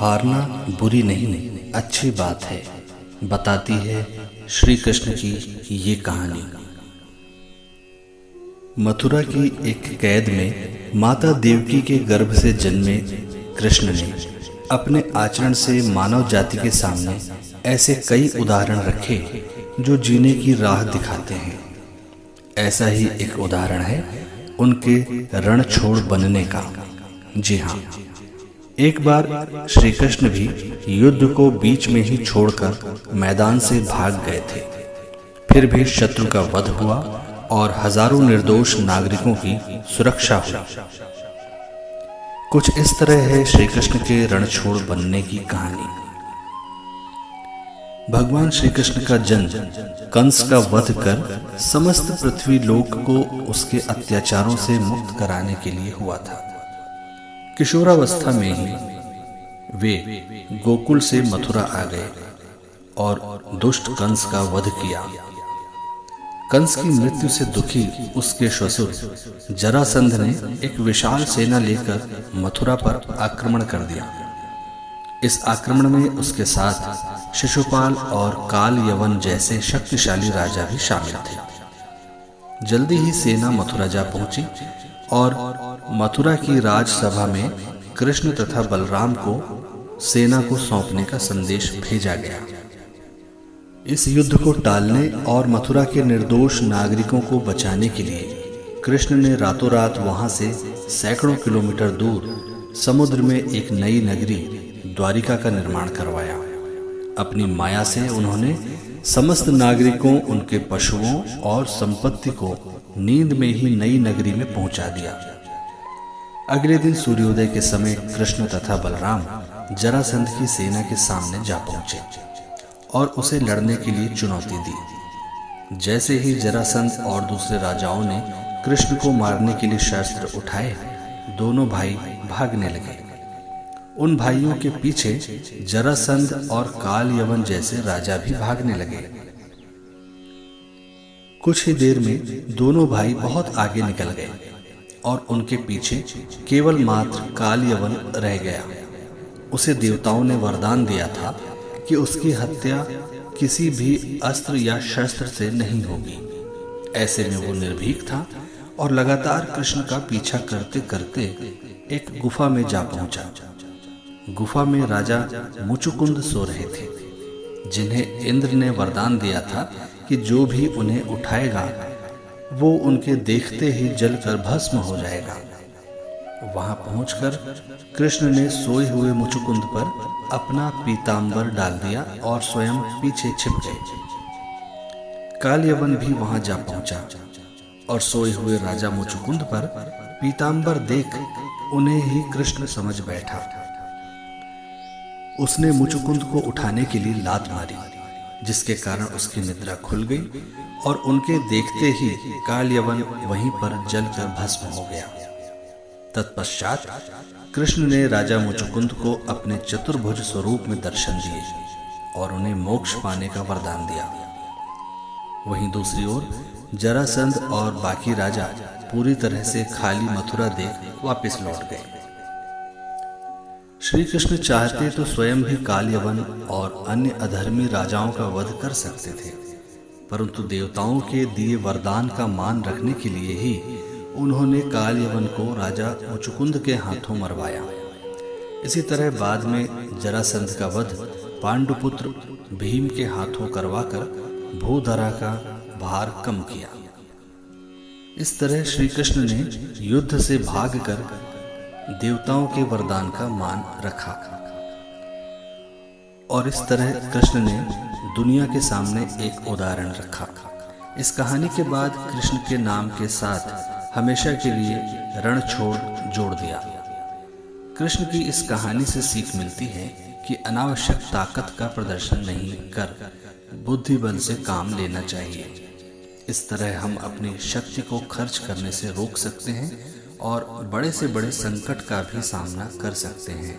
हारना बुरी नहीं, अच्छी बात है, बताती है श्री कृष्ण की ये कहानी। मथुरा की एक कैद में माता देवकी के गर्भ से जन्मे कृष्ण ने अपने आचरण से मानव जाति के सामने ऐसे कई उदाहरण रखे जो जीने की राह दिखाते हैं। ऐसा ही एक उदाहरण है उनके रणछोड़ बनने का। जी हाँ, एक बार श्री कृष्ण भी युद्ध को बीच में ही छोड़कर मैदान से भाग गए थे। फिर भी शत्रु का वध हुआ और हजारों निर्दोष नागरिकों की सुरक्षा हुई। कुछ इस तरह है श्री कृष्ण के रणछोड़ बनने की कहानी। भगवान श्री कृष्ण का जन्म कंस का वध कर समस्त पृथ्वी लोक को उसके अत्याचारों से मुक्त कराने के लिए हुआ था। किशोरावस्था में ही वे गोकुल से मथुरा आ गए और दुष्ट कंस का वध किया। कंस की मृत्यु से दुखी उसके ससुर जरासंध ने एक विशाल सेना लेकर मथुरा पर आक्रमण कर दिया। इस आक्रमण में उसके साथ शिशुपाल और काल यवन जैसे शक्तिशाली राजा भी शामिल थे। जल्दी ही सेना मथुरा जा पहुंची और मथुरा की राजसभा में कृष्ण तथा बलराम को सेना को सौंपने का संदेश भेजा गया। इस युद्ध को टालने और मथुरा के निर्दोष नागरिकों को बचाने के लिए कृष्ण ने रातों रात वहां से सैकड़ों किलोमीटर दूर समुद्र में एक नई नगरी द्वारिका का निर्माण करवाया। अपनी माया से उन्होंने समस्त नागरिकों, उनके पशुओं और संपत्ति को नींद में ही नई नगरी में पहुंचा दिया। अगले दिन सूर्योदय के समय कृष्ण तथा बलराम जरासंध की सेना के सामने जा पहुंचे और उसे लड़ने के लिए चुनौती दी। जैसे ही जरासंध और दूसरे राजाओं ने कृष्ण को मारने के लिए शस्त्र उठाए, दोनों भाई भागने लगे। उन भाइयों के पीछे जरासंध और काल यवन जैसे राजा भी भागने लगे। कुछ ही देर में दोनों भाई बहुत आगे निकल गए और उनके पीछे केवल मात्र काल यवन रह गया। उसे देवताओं ने वरदान दिया था कि उसकी हत्या किसी भी अस्त्र या शस्त्र से नहीं होगी। ऐसे में वो निर्भीक था और लगातार कृष्ण का पीछा करते करते एक गुफा में जा पहुंचा। गुफा में राजा मुचुकुंद सो रहे थे, जिन्हें इंद्र ने वरदान दिया था कि जो भी उन्हें उठाएगा वो उनके देखते ही जलकर भस्म हो जाएगा। वहां पहुंचकर कृष्ण ने सोए हुए मुचुकुंद पर अपना पीतांबर डाल दिया और स्वयं पीछे छिप गए। काल यवन भी वहां जा पहुंचा और सोए हुए राजा मुचुकुंद पर पीतांबर देख उन्हें ही कृष्ण समझ बैठा। उसने मुचुकुंद को उठाने के लिए लात मारी, जिसके कारण उसकी निद्रा खुल गई और उनके देखते ही काल यवन वहीं पर जलकर भस्म हो गया। तत्पश्चात कृष्ण ने राजा मुचुकुंद को अपने चतुर्भुज स्वरूप में दर्शन दिए और उन्हें मोक्ष पाने का वरदान दिया। वहीं दूसरी ओर जरासंध और बाकी राजा पूरी तरह से खाली मथुरा देख वापस लौट गए। श्री कृष्ण चाहते तो स्वयं भी काल यवन और अन्य अधर्मी राजाओं का वध कर सकते थे, परंतु देवताओं के दिए वरदान का मान रखने के लिए ही उन्होंने काल यवन को राजा मुचुकुंद के हाथों मरवाया। इसी तरह बाद में जरासंध का वध पांडुपुत्र भीम के हाथों करवाकर भूधरा का भार कम किया। इस तरह श्री कृष्ण ने युद्ध से भागकर देवताओं के वरदान का मान रखा और इस तरह कृष्ण ने दुनिया के सामने एक उदाहरण रखा। इस कहानी के बाद कृष्ण के नाम के साथ हमेशा के लिए रणछोड़ जोड़ दिया। कृष्ण की इस कहानी से सीख मिलती है कि अनावश्यक ताकत का प्रदर्शन नहीं कर बुद्धि बल से काम लेना चाहिए। इस तरह हम अपनी शक्ति को खर्च करने से रोक सकते हैं और बड़े से बड़े संकट का भी सामना कर सकते हैं।